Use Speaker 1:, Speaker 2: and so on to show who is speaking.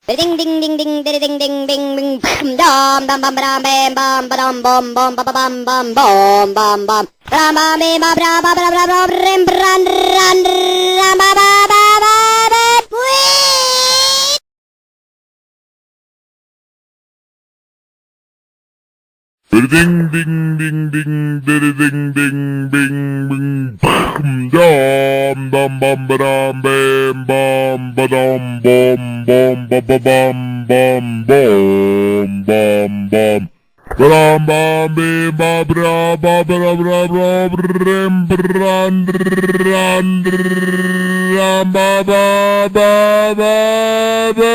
Speaker 1: Ding ding ding ding ding ding ding ding ding dum bum bum bum bam bum bum bum bum bum bum bum bum bum bum ram bam bam bam bam bam bam bam ram ran ran ram ba ba ba ba ba wee.
Speaker 2: Ding ding ding ding ding ding ding ding ding dum dum bum bam bam bum bum bum bum bum bum bum bum bum bam bam bim ba bra ba bra bra bra ram ran ran ram ba ba ba ba ba